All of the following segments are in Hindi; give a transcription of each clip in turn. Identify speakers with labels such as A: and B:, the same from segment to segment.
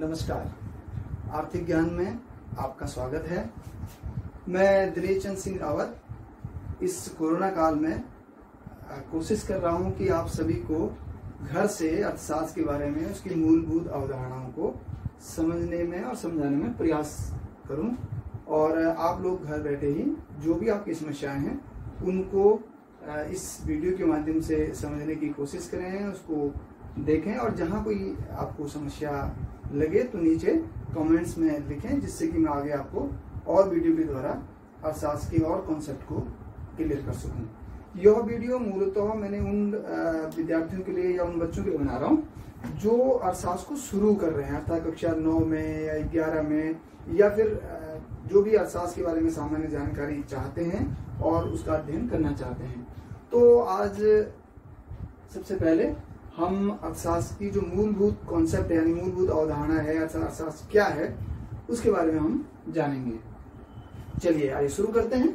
A: नमस्कार। आर्थिक ज्ञान में आपका स्वागत है। मैं दिनेश चंद सिंह रावत इस कोरोना काल में कोशिश कर रहा हूं कि आप सभी को घर से अर्थशास्त्र के बारे में उसकी मूलभूत अवधारणाओं को समझने में और समझाने में प्रयास करूं और आप लोग घर बैठे ही जो भी आपकी समस्याएं हैं उनको इस वीडियो के माध्यम से समझने की कोशिश करें, उसको देखें और जहां कोई आपको समस्या लगे तो नीचे कमेंट्स में लिखें, जिससे कि मैं आगे आपको और वीडियो के द्वारा अर्थशास्त्र के और कॉन्सेप्ट को क्लियर कर सकूं। यह वीडियो मूलतः मैंने उन विद्यार्थियों के लिए या उन बच्चों के लिए बना रहा हूं जो अर्थशास्त्र को शुरू कर रहे हैं, अर्थात कक्षा 9 में या 11 में, या फिर जो भी अर्थशास्त्र के बारे में सामान्य जानकारी चाहते हैं और उसका अध्ययन करना चाहते हैं। तो आज सबसे पहले हम अर्थशास्त्र की जो मूलभूत कॉन्सेप्ट है यानी मूलभूत अवधारणा है, अर्थशास्त्र क्या है, उसके बारे में हम जानेंगे। चलिए आइए शुरू करते हैं।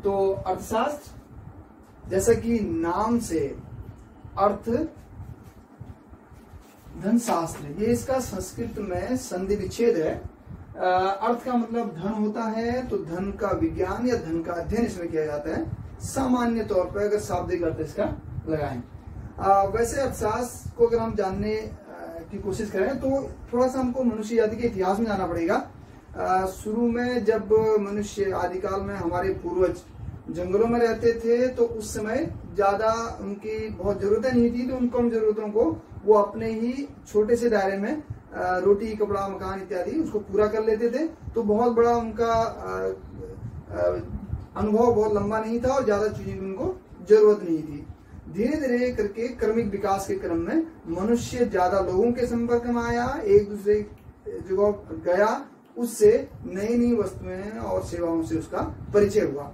A: तो अर्थशास्त्र जैसा कि नाम से अर्थ धनशास्त्र, ये इसका संस्कृत में संधि विच्छेद है। अर्थ का मतलब धन होता है, तो धन का विज्ञान या धन का अध्ययन इसमें किया जाता है। सामान्य तौर पर अगर शाब्दिक अर्थ इसका लगाएं, वैसे अर्थशास्त्र को अगर हम जानने की कोशिश करें तो थोड़ा सा हमको मनुष्य जाति के इतिहास में जाना पड़ेगा। शुरू में जब मनुष्य आदिकाल में हमारे पूर्वज जंगलों में रहते थे तो उस समय ज्यादा उनकी बहुत जरूरतें नहीं थी, तो उन कम जरूरतों को वो अपने ही छोटे से दायरे में रोटी, कपड़ा, मकान इत्यादि उसको पूरा कर लेते थे। तो बहुत बड़ा उनका अनुभव बहुत लंबा नहीं था और ज्यादा चीजों की उनको जरूरत नहीं थी। धीरे धीरे करके क्रमिक विकास के क्रम में मनुष्य ज्यादा लोगों के संपर्क में आया, एक दूसरे जगह गया, उससे नई नई वस्तुएं और सेवाओं से उसका परिचय हुआ।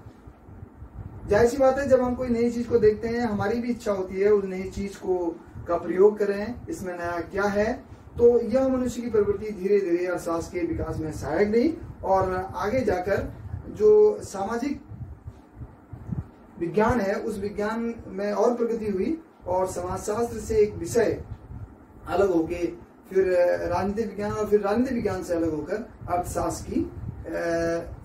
A: जाहिर सी बात है, जब हम कोई नई चीज को देखते हैं हमारी भी इच्छा होती है उस नई चीज को का प्रयोग करें, इसमें नया क्या है। तो यह मनुष्य की प्रवृत्ति धीरे धीरे अर्थशास्त्र के विकास में सहायक रही और आगे जाकर जो सामाजिक विज्ञान है उस विज्ञान में और प्रगति हुई और समाजशास्त्र से एक विषय अलग होके फिर राजनीतिक विज्ञान और फिर राजनीतिक विज्ञान से अलग होकर अर्थशास्त्र की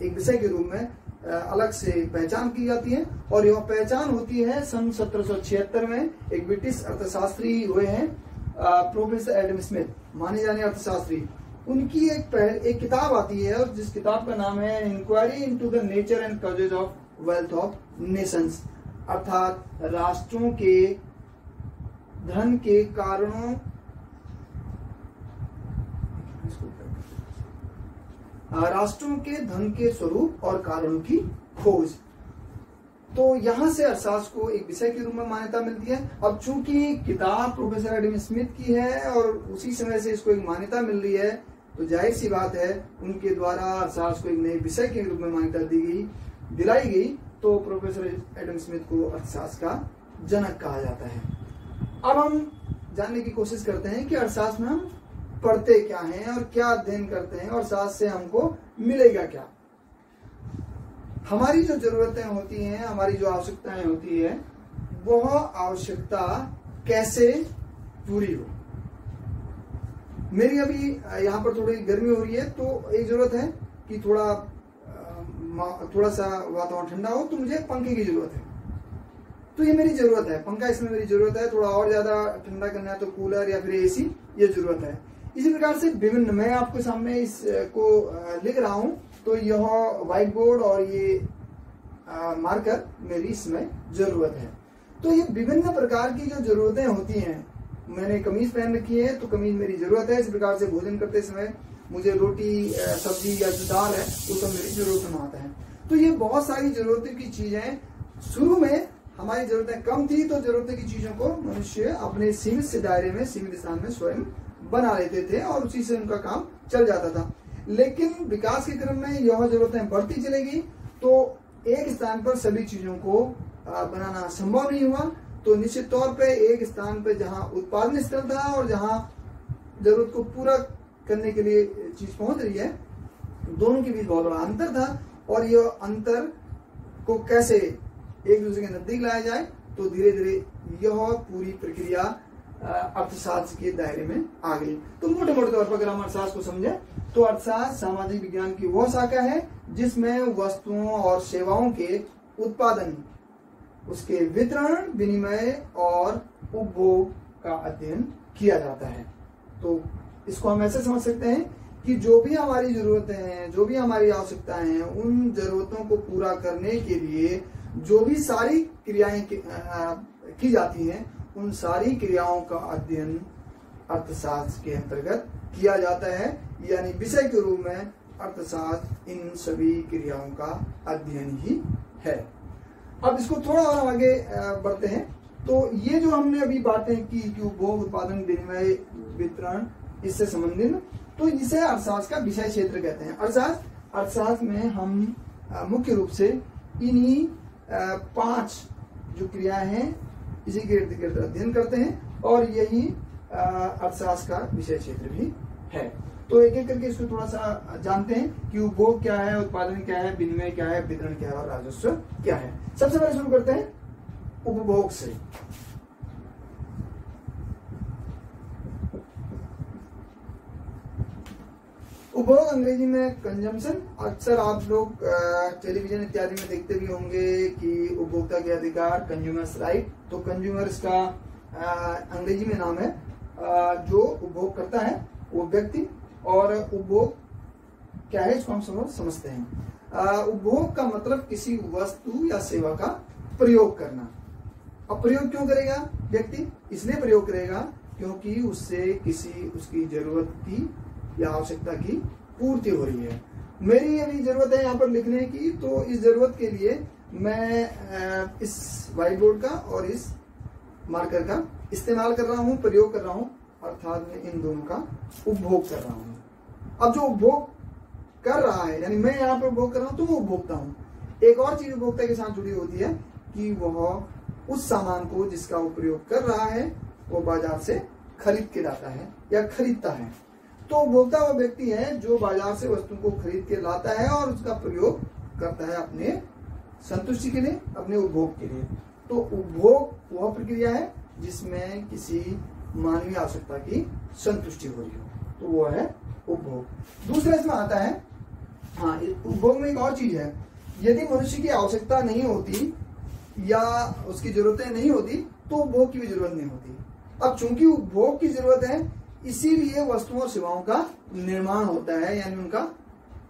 A: एक विषय के रूप में अलग से पहचान की जाती है। और यह पहचान होती है सन 1776 में एक ब्रिटिश अर्थशास्त्री हुए हैं प्रोफेसर एडम स्मिथ, माने जाने अर्थशास्त्री। उनकी एक किताब आती है और जिस किताब का नाम है inquiry into the nature and causes of wealth of nations, अर्थात राष्ट्रों के धन के कारणों, राष्ट्रों के धन के स्वरूप और कारणों की खोज। तो यहां से अर्थशास्त्र को एक विषय के रूप में मान्यता मिलती है। अब चूंकि किताब प्रोफेसर एडम स्मिथ की है और उसी समय से इसको एक मान्यता मिल रही है, तो जाहिर सी बात है उनके द्वारा अर्थशास्त्र को एक नए विषय के रूप में मान्यता दिलाई गई। तो प्रोफेसर एडम स्मिथ को अर्थशास्त्र का जनक कहा जाता है। अब हम जानने की कोशिश करते हैं कि अर्थशास्त्र में हम पढ़ते क्या हैं और क्या अध्ययन करते हैं और शास्त्र से हमको मिलेगा क्या। हमारी जो जरूरतें होती हैं, हमारी जो आवश्यकताएं होती है, वह आवश्यकता कैसे पूरी हो। मेरी अभी यहाँ पर थोड़ी गर्मी हो रही है तो एक जरूरत है कि थोड़ा सा वातावरण ठंडा हो, तो मुझे पंखे की जरूरत है। तो ये मेरी जरूरत है, पंखा इसमें मेरी जरूरत है। थोड़ा और ज्यादा ठंडा करना है तो कूलर या फिर एसी, ये जरूरत है। इसी प्रकार से विभिन्न, मैं आपके सामने इसको लिख रहा हूं तो यह व्हाइट बोर्ड और ये मार्कर मेरी इसमें जरूरत है। तो ये विभिन्न प्रकार की जो जरूरतें होती हैं, मैंने कमीज पहन रखी है तो कमीज मेरी जरूरत है। इस प्रकार से भोजन करते समय मुझे रोटी, सब्जी या जो दाल है वो सब मेरी जरूरत में आता है। तो ये बहुत सारी जरूरतों की चीजें, शुरू में हमारी जरूरतें कम थी तो जरूरतों की चीजों को मनुष्य अपने सीमित से दायरे में, सीमित स्थान में स्वयं बना लेते थे और उसी से उनका काम चल जाता था। लेकिन विकास के क्रम में यह जरूरतें बढ़ती चलेगी तो एक स्थान पर सभी चीजों को बनाना संभव नहीं हुआ। तो निश्चित तौर पे एक स्थान पे जहां उत्पादन स्थल था और जहां जरूरत को पूरा करने के लिए चीज पहुंच रही है, दोनों के बीच बहुत बड़ा अंतर था। और यह अंतर को कैसे एक दूसरे के नजदीक लाया जाए, तो धीरे धीरे यह पूरी प्रक्रिया अर्थशास्त्र के दायरे में आ गई। तो मोटे मोटे तौर पर अगर हम अर्थशास्त्र को समझे तो अर्थशास्त्र सामाजिक विज्ञान की वह शाखा है जिसमें वस्तुओं और सेवाओं के उत्पादन, उसके वितरण, विनिमय और उपभोग का अध्ययन किया जाता है। तो इसको हम ऐसे समझ सकते हैं कि जो भी हमारी जरूरतें हैं, जो भी हमारी आवश्यकताएं हैं, उन जरूरतों को पूरा करने के लिए जो भी सारी क्रियाएं की जाती हैं, उन सारी क्रियाओं का अध्ययन अर्थशास्त्र के अंतर्गत किया जाता है। यानी विषय के रूप में अर्थशास्त्र इन सभी क्रियाओं का अध्ययन ही है। अब इसको थोड़ा और आगे बढ़ते हैं। तो ये जो हमने अभी बातें की कि उपभोग, उत्पादन, विनिमय, वितरण, इससे संबंधित, तो इसे अर्थशास्त्र का विषय क्षेत्र कहते हैं। अर्थशास्त्र में हम मुख्य रूप से इन्हीं 5 जो क्रियाएं हैं इसी के इर्द गिर्द अध्ययन करते हैं और यही अर्थशास्त्र का विषय क्षेत्र भी है। तो एक एक करके इसको थोड़ा सा जानते हैं कि उपभोग क्या है, उत्पादन क्या है, विनिमय क्या है, वितरण क्या है और राजस्व क्या है। सबसे पहले शुरू करते हैं उपभोग से। उपभोग अंग्रेजी में कंजम्पशन। अक्सर आप लोग टेलीविजन इत्यादि में देखते भी होंगे कि उपभोक्ता के अधिकार, कंज्यूमर्स राइट। तो कंज्यूमर्स का अंग्रेजी में नाम है जो उपभोग करता है वो व्यक्ति, और उपभोग क्या है इसको हम समझते हैं। उपभोग का मतलब किसी वस्तु या सेवा का प्रयोग करना। अब प्रयोग क्यों करेगा व्यक्ति? इसलिए प्रयोग करेगा क्योंकि उससे किसी उसकी जरूरत की या आवश्यकता की पूर्ति हो रही है। मेरी अभी जरूरत है यहाँ पर लिखने की, तो इस जरूरत के लिए मैं इस व्हाइट बोर्ड का और इस मार्कर का इस्तेमाल कर रहा हूँ, प्रयोग कर रहा हूँ, अर्थात मैं इन दोनों का उपभोग कर रहा हूँ। अब जो उपभोग कर रहा है, यानी मैं यहाँ पर उपभोग कर रहा हूँ तो वो उपभोक्ता हूँ। एक और चीज उपभोक्ता के साथ जुड़ी होती है कि वह उस सामान को जिसका वो प्रयोग कर रहा है वो बाजार से खरीद के लाता है या खरीदता है। तो उपभोक्ता वो व्यक्ति है जो बाजार से वस्तु को खरीद के लाता है और उसका प्रयोग करता है अपने संतुष्टि के लिए, अपने उपभोग के लिए। तो उपभोग वह प्रक्रिया है जिसमें किसी मानवीय आवश्यकता की संतुष्टि हो रही हो, तो वो है उपभोग। दूसरा इसमें आता है, हाँ, उपभोग में एक और चीज है, यदि मनुष्य की आवश्यकता नहीं होती या उसकी जरूरतें नहीं होती तो उपभोग की भी जरूरत नहीं होती। अब चूंकि उपभोग की जरूरत है इसीलिए वस्तुओं और सेवाओं का निर्माण होता है, यानी उनका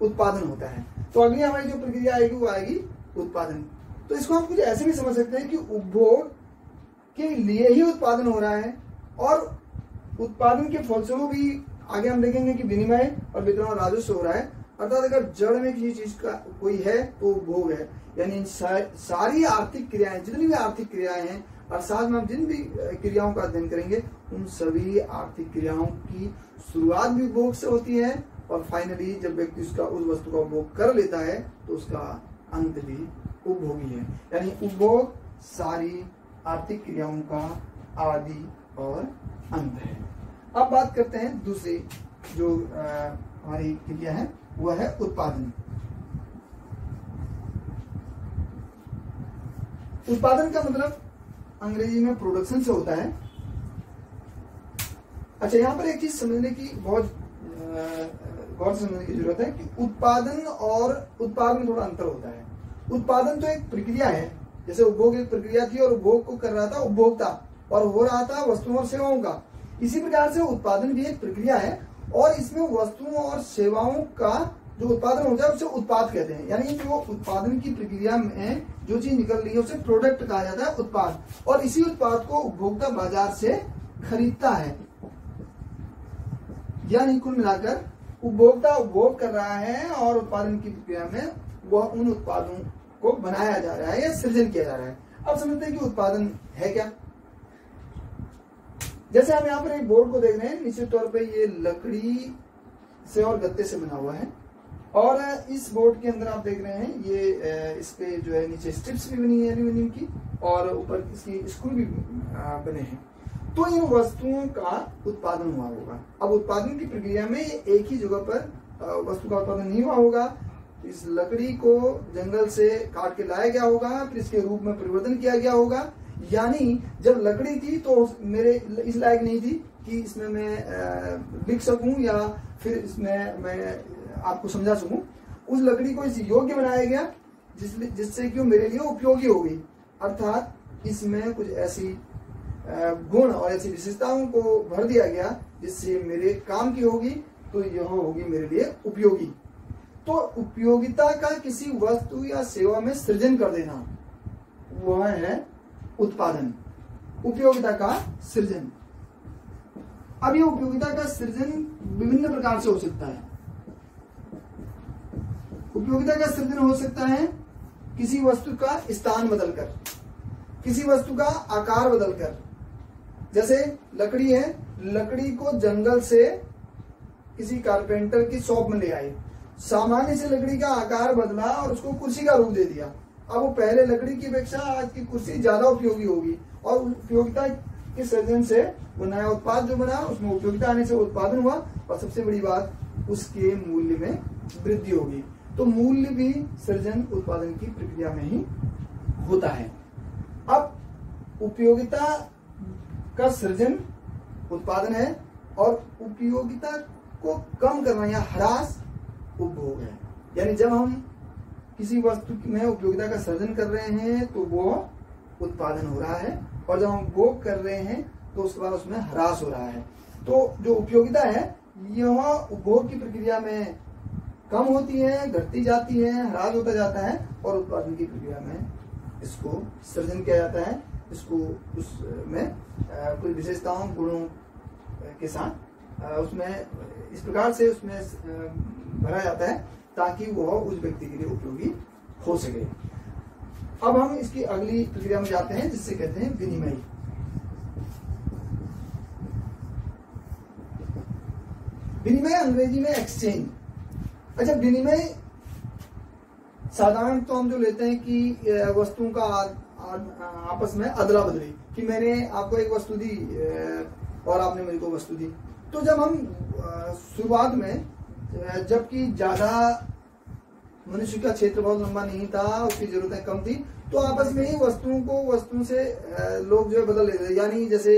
A: उत्पादन होता है। तो अगली हमारी जो प्रक्रिया आएगी वो आएगी उत्पादन। तो इसको हम कुछ ऐसे भी समझ सकते हैं कि उपभोग के लिए ही उत्पादन हो रहा है और उत्पादन के फलस्वरूप भी आगे हम देखेंगे कि विनिमय और वितरण और राजस्व हो रहा है। अर्थात अगर जड़ में किसी चीज का कोई है तो उपभोग है, यानी सारी आर्थिक क्रियाएं, जितनी भी आर्थिक क्रियाएं हैं अर्थशास्त्र में हम जिन भी क्रियाओं का अध्ययन करेंगे उन सभी आर्थिक क्रियाओं की शुरुआत भी उपभोग से होती है और फाइनली जब व्यक्ति उसका उस वस्तु का उपभोग कर लेता है तो उसका अंत भी उपभोग ही है। यानी उपभोग सारी आर्थिक क्रियाओं का आदि और अंत है। अब बात करते हैं दूसरी जो हमारी क्रिया है वह है उत्पादन। उत्पादन का मतलब अंग्रेजी में प्रोडक्शन से होता है। अच्छा, यहाँ पर एक चीज समझने की बहुत गौर से समझने की जरूरत है कि उत्पादन और उत्पाद में थोड़ा अंतर होता है। उत्पादन तो एक प्रक्रिया है, जैसे उपभोग एक प्रक्रिया थी और उपभोग को कर रहा था उपभोक्ता और हो रहा था वस्तुओं और सेवाओं का। इसी प्रकार से उत्पादन भी एक प्रक्रिया है और इसमें वस्तुओं और सेवाओं का जो उत्पादन हो जाए उसे उत्पाद कहते हैं। यानी जो उत्पादन की प्रक्रिया में जो चीज निकल रही है उसे प्रोडक्ट कहा जाता है, उत्पाद। और इसी उत्पाद को उपभोक्ता बाजार से खरीदता है। यानी कुल मिलाकर उपभोक्ता उपभोग कर रहा है और उत्पादन की प्रक्रिया में वह उन उत्पादों को बनाया जा रहा है या सृजन किया जा रहा है। अब समझते हैं कि उत्पादन है क्या। जैसे हम यहाँ पर एक बोर्ड को देख रहे हैं, निश्चित तौर पे ये लकड़ी से और गत्ते से बना हुआ है और इस बोर्ड के अंदर आप देख रहे हैं ये इस पे जो है नीचे स्ट्रिप्स भी बनी है एल्यूमिनियम की और ऊपर इसकी स्क्रू भी बने हैं। तो इन वस्तुओं का उत्पादन हुआ होगा। अब उत्पादन की प्रक्रिया में एक ही जगह पर वस्तु का उत्पादन नहीं हुआ होगा। इस लकड़ी को जंगल से काट के लाया गया होगा, फिर इसके रूप में परिवर्तन किया गया होगा। यानी जब लकड़ी थी तो मेरे इस लायक नहीं थी कि इसमें मैं लिख सकूं या फिर इसमें मैं आपको समझा सकूं। उस लकड़ी को इस योग्य बनाया गया जिससे कि वो मेरे लिए उपयोगी हो गई, अर्थात इसमें कुछ ऐसी गुण और ऐसी विशेषताओं को भर दिया गया जिससे मेरे काम की होगी, तो यह होगी मेरे लिए उपयोगी। तो उपयोगिता का किसी वस्तु या सेवा में सृजन कर देना, वह है उत्पादन। उपयोगिता का सृजन। अब ये उपयोगिता का सृजन विभिन्न प्रकार से हो सकता है। उपयोगिता का सृजन हो सकता है किसी वस्तु का स्थान बदलकर, किसी वस्तु का आकार बदलकर। जैसे लकड़ी है, लकड़ी को जंगल से किसी कारपेंटर की शॉप में ले आए, सामान्य से लकड़ी का आकार बदला और उसको कुर्सी का रूप दे दिया। अब वो पहले लकड़ी की अपेक्षा आज की कुर्सी ज्यादा उपयोगी होगी, और उपयोगिता के सृजन से वो नया उत्पाद जो बना उसमें उपयोगिता आने से उत्पादन हुआ, और सबसे बड़ी बात उसके मूल्य में वृद्धि होगी। तो मूल्य भी सृजन उत्पादन की प्रक्रिया में ही होता है। अब उपयोगिता का सृजन उत्पादन है और उपयोगिता को कम करना या ह्रास उपभोग है। यानी जब हम किसी वस्तु में उपयोगिता का सृजन कर रहे हैं तो वो उत्पादन हो रहा है, और जब हम उपभोग कर रहे हैं तो उसके बाद उसमें ह्रास हो रहा है। तो जो उपयोगिता है यह उपभोग की प्रक्रिया में कम होती है, घटती जाती है, ह्रास होता जाता है, और उत्पादन की प्रक्रिया में इसको सृजन किया जाता है। इसको उसमें कुछ विशेषताओं गुणों के साथ उसमें इस प्रकार से उसमें भरा जाता है ताकि वह उस व्यक्ति के लिए उपयोगी हो सके। अब हम इसकी अगली प्रक्रिया में जाते हैं जिससे कहते हैं विनिमय। विनिमय अंग्रेजी में एक्सचेंज। अच्छा, विनिमय साधारण तो हम जो लेते हैं कि वस्तुओं का आपस में अदला बदली, कि मैंने आपको एक वस्तु दी और आपने मेरे को वस्तु दी। तो जब हम शुरुआत में, जबकि ज्यादा मनुष्य का क्षेत्र बहुत लंबा नहीं था, उसकी जरूरतें कम थी, तो आपस में ही वस्तुओं से लोग जो है बदल लेते थे। यानी जैसे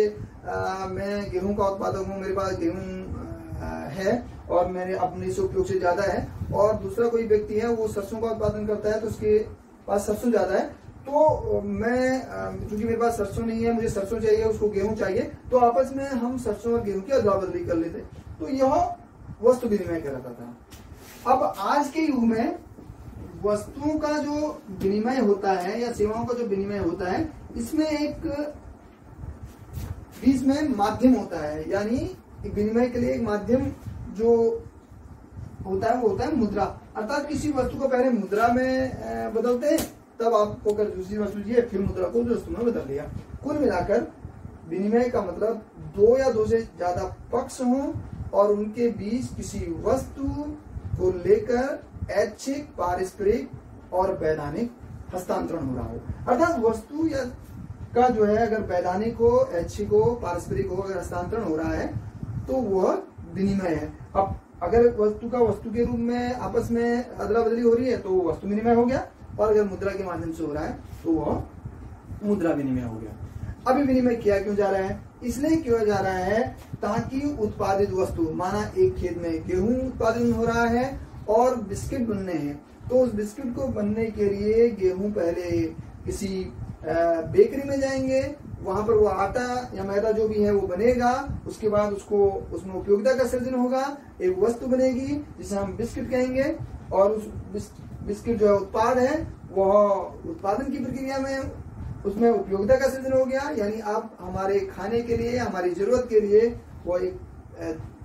A: मैं गेहूं का उत्पादक हूँ, मेरे पास गेहूं है और मेरे अपने से उपयोग से ज्यादा है, और दूसरा कोई व्यक्ति है वो सरसों का उत्पादन करता है तो उसके पास सरसों ज्यादा है, तो मैं क्योंकि मेरे पास सरसों नहीं है, मुझे सरसों चाहिए, उसको गेहूं चाहिए, तो आपस में हम सरसों और गेहूं की अदला बदली कर लेते। तो यह वस्तु विनिमय कहलाता था। अब आज के युग में वस्तुओं का जो विनिमय होता है या सेवाओं का जो विनिमय होता है, इसमें एक बीच में माध्यम होता है। यानी विनिमय के लिए एक माध्यम जो होता है वो होता है मुद्रा। अर्थात किसी वस्तु को पहले मुद्रा में बदलते हैं, तब आपको अगर दूसरी वस्तु चाहिए फिर मुद्रा को उस वस्तु में बदल दिया। कुल मिलाकर विनिमय का मतलब दो या दो से ज्यादा पक्ष हों और उनके बीच किसी वस्तु को लेकर ऐच्छिक, पारस्परिक और वैधानिक हस्तांतरण हो रहा हो। अर्थात वस्तु या का जो है अगर वैधानिक हो, ऐच्छिक हो, पारस्परिक हो, अगर हस्तांतरण हो रहा है तो वह विनिमय है। अब अगर वस्तु का वस्तु के रूप में आपस में अदला बदली हो रही है तो वस्तु विनिमय हो गया, और अगर मुद्रा के माध्यम से हो रहा है तो वह मुद्रा विनिमय हो गया। अभी विनिमय किया क्यों जा रहा है? इसलिए किया जा रहा है ताकि उत्पादित वस्तु, माना एक खेत में गेहूं उत्पादन हो रहा है और बिस्किट बनने हैं, तो उस बिस्किट को बनने के लिए गेहूं पहले किसी बेकरी में जाएंगे, वहां पर वो आटा या मैदा जो भी है वो बनेगा, उसके बाद उसमें उपयोगिता का सृजन होगा, एक वस्तु बनेगी जिसे हम बिस्किट कहेंगे, और उस बिस्किट जो है उत्पाद है वह उत्पादन की प्रक्रिया में उसमें उपयोगिता का सृजन हो गया। यानी अब हमारे खाने के लिए, हमारी जरूरत के लिए वो एक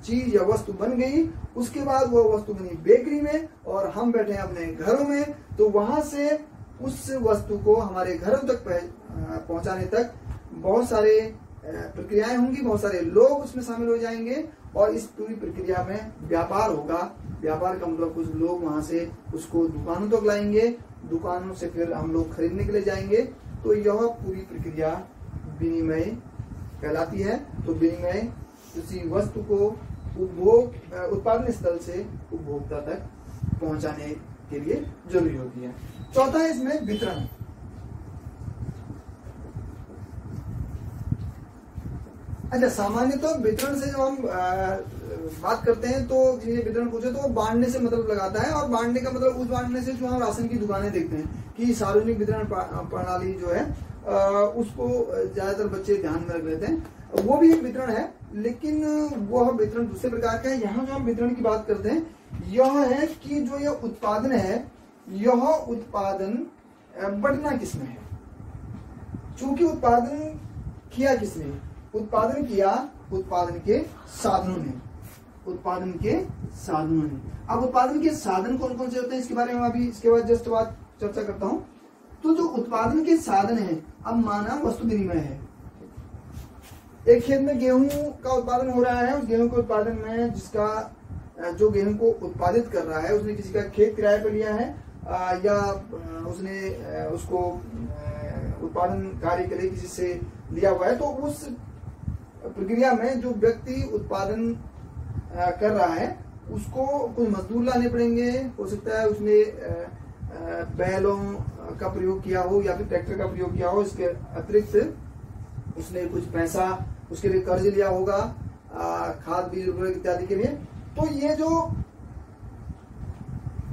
A: चीज या वस्तु बन गई। उसके बाद वो वस्तु बनी बेकरी में और हम बैठे हैं अपने घरों में, तो वहां से उस वस्तु को हमारे घरों तक पहुंचाने तक बहुत सारे प्रक्रियाएं होंगी, बहुत सारे लोग उसमें शामिल हो जाएंगे, और इस पूरी प्रक्रिया में व्यापार होगा। व्यापार का मतलब कुछ लोग वहां से उसको दुकानों तक लाएंगे, दुकानों से फिर हम लोग खरीदने के लिए जाएंगे, तो यह पूरी प्रक्रिया विनिमय कहलाती है। तो विनिमय किसी वस्तु को उत्पादन स्थल से उपभोक्ता तक पहुंचाने के लिए जरूरी होती है। चौथा है इसमें वितरण। अच्छा, सामान्यतः वितरण से जब हम बात करते हैं तो ये वितरण पूछे तो वो बांटने से मतलब लगाता है, और बांटने का मतलब उस बांटने से जो हम राशन की दुकानें देखते हैं कि सार्वजनिक वितरण प्रणाली जो है उसको ज्यादातर बच्चे ध्यान में रख लेते हैं, वो भी एक वितरण है, लेकिन वह वितरण दूसरे प्रकार का है। यहाँ जो हम वितरण की बात करते हैं यह है कि जो यह उत्पादन है, यह उत्पादन बढ़ना किसमें है, चूंकि उत्पादन किया किसने, उत्पादन किया उत्पादन के साधनों ने, उत्पादन के साधनों ने। अब उत्पादन के साधन कौन कौन से होते हैं इसके बारे में अभी इसके बाद जस्ट बात चर्चा करता हूं। तो जो उत्पादन के साधन है, अब माना वस्तु विनिमय है, एक खेत में गेहूं का उत्पादन हो रहा है, उस गेहूं के उत्पादन में जिसका जो गेहूं को उत्पादित कर रहा है उसने किसी का खेत किराए पर लिया है या उसने उसको उत्पादन कार्य के लिए किसी से लिया हुआ है, तो उस प्रक्रिया में जो व्यक्ति उत्पादन कर रहा है उसको कुछ मजदूर लाने पड़ेंगे, हो सकता है उसने बैलों का प्रयोग किया हो या फिर ट्रैक्टर का प्रयोग किया हो, इसके अतिरिक्त उसने कुछ पैसा उसके लिए कर्ज लिया होगा खाद बीज उर्वरक इत्यादि के लिए। तो ये जो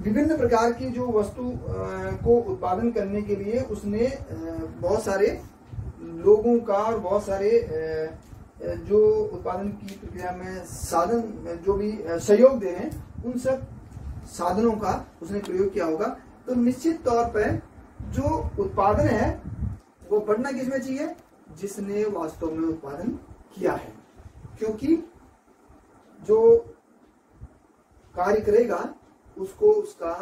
A: विभिन्न प्रकार की जो वस्तु को उत्पादन करने के लिए उसने बहुत सारे लोगों का और बहुत सारे जो उत्पादन की प्रक्रिया में साधन जो भी सहयोग दे रहे हैं उन सब साधनों का उसने प्रयोग किया होगा। तो निश्चित तौर पर जो उत्पादन है वो बढ़ना किसमें चाहिए, जिसने वास्तव में उत्पादन किया है, क्योंकि जो कार्य करेगा उसको उसका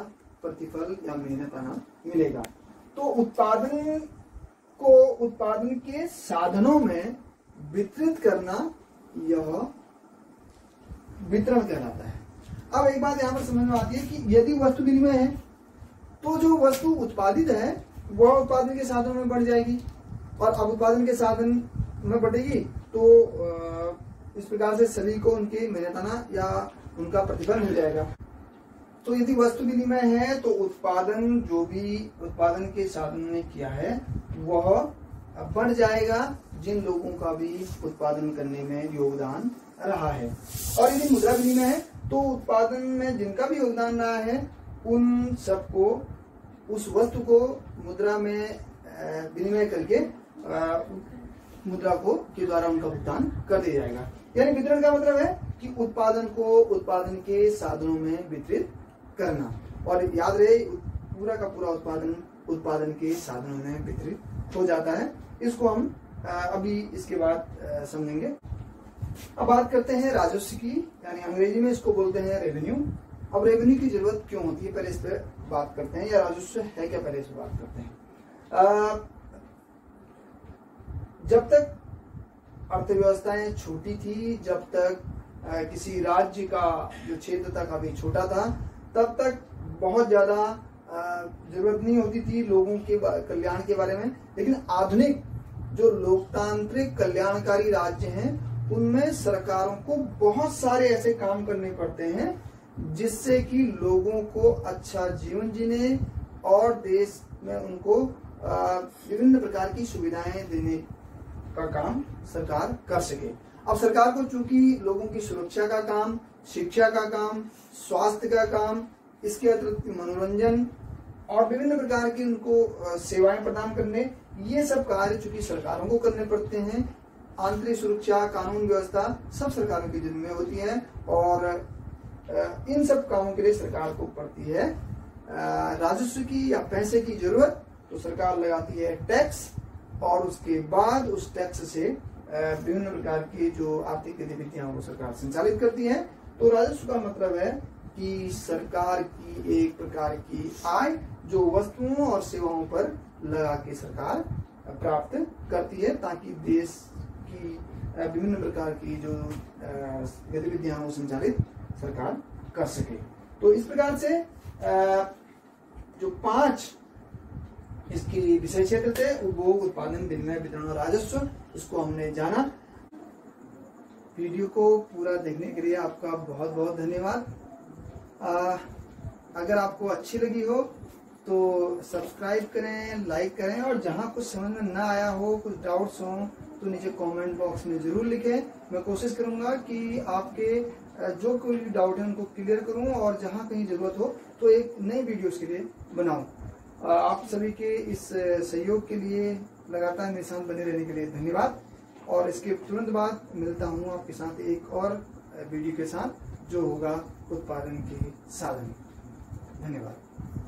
A: प्रतिफल या मेहनत आना मिलेगा। तो उत्पादन को उत्पादन के साधनों में वितरित करना यह वितरण कहलाता है। अब एक बात यहां पर समझ में आती है कि यदि वस्तु विनिमय है तो जो वस्तु उत्पादित है वह उत्पादन के साधनों में बढ़ जाएगी, और अब उत्पादन के साधन में बढ़ेगी तो इस प्रकार से सभी को उनकी मेहनताना या उनका प्रतिफल मिल जाएगा। तो यदि वस्तु विनिमय है तो उत्पादन जो भी उत्पादन के साधन ने किया है वह बढ़ जाएगा, जिन लोगों का भी उत्पादन करने में योगदान रहा है। और यदि मुद्रा विनिमय है तो उत्पादन में जिनका भी योगदान रहा है उन सबको उस वस्तु को मुद्रा में विनिमय करके मुद्रा को के द्वारा उनका भुगतान कर दिया जाएगा। यानी वितरण का मतलब है कि उत्पादन को उत्पादन के साधनों में वितरित करना, और याद रहे पूरा का पूरा उत्पादन उत्पादन के साधनों में वितरित हो जाता है। इसको हम अभी इसके बाद समझेंगे। अब बात करते हैं राजस्व की, यानी अंग्रेजी में इसको बोलते हैं रेवेन्यू। अब रेवेन्यू की जरूरत क्यों होती है पहले इस पर बात करते हैं, या राजस्व है क्या पहले इस पर बात करते हैं। जब तक अर्थव्यवस्थाएं छोटी थी, जब तक किसी राज्य का जो क्षेत्र था काफी छोटा था, तब तक बहुत ज्यादा जरूरत नहीं होती थी लोगों के कल्याण के बारे में। लेकिन आधुनिक जो लोकतांत्रिक कल्याणकारी राज्य हैं उनमें सरकारों को बहुत सारे ऐसे काम करने पड़ते हैं जिससे कि लोगों को अच्छा जीवन जीने और देश में उनको विभिन्न प्रकार की सुविधाएं देने का काम सरकार कर सके। अब सरकार को चूंकि लोगों की सुरक्षा का काम, शिक्षा का काम, स्वास्थ्य का काम, इसके अतिरिक्त मनोरंजन और विभिन्न प्रकार की उनको सेवाएं प्रदान करने, ये सब कार्य चूंकि सरकारों को करने पड़ते हैं। आंतरिक सुरक्षा, कानून व्यवस्था सब सरकारों की जिम्मेदारी होती है, और इन सब कामों के लिए सरकार को पड़ती है राजस्व की या पैसे की जरूरत। तो सरकार लगाती है टैक्स, और उसके बाद उस टैक्स से विभिन्न प्रकार की जो आर्थिक गतिविधियां वो सरकार संचालित करती है। तो राजस्व का मतलब है कि सरकार की एक प्रकार की आय जो वस्तुओं और सेवाओं पर लगा के सरकार प्राप्त करती है, ताकि देश की विभिन्न प्रकार की जो गतिविधियां वो संचालित सरकार कर सके। तो इस प्रकार से जो 5 इसकी विषय क्षेत्र थे, उपभोग, उत्पादन, विनिमय, वितरण और राजस्व, इसको हमने जाना। वीडियो को पूरा देखने के लिए आपका बहुत बहुत धन्यवाद। अगर आपको अच्छी लगी हो तो सब्सक्राइब करें, लाइक करें, और जहां कुछ समझ में ना आया हो, कुछ डाउट्स हो तो नीचे कमेंट बॉक्स में जरूर लिखें। मैं कोशिश करूंगा कि आपके जो कोई डाउट है उनको क्लियर करूं और जहां कहीं जरूरत हो तो एक नई वीडियो के लिए बनाऊं। आप सभी के इस सहयोग के लिए, लगातार मेरे साथ बने रहने के लिए धन्यवाद। और इसके तुरंत बाद मिलता हूं आपके साथ एक और वीडियो के साथ जो होगा उत्पादन के साधन। धन्यवाद।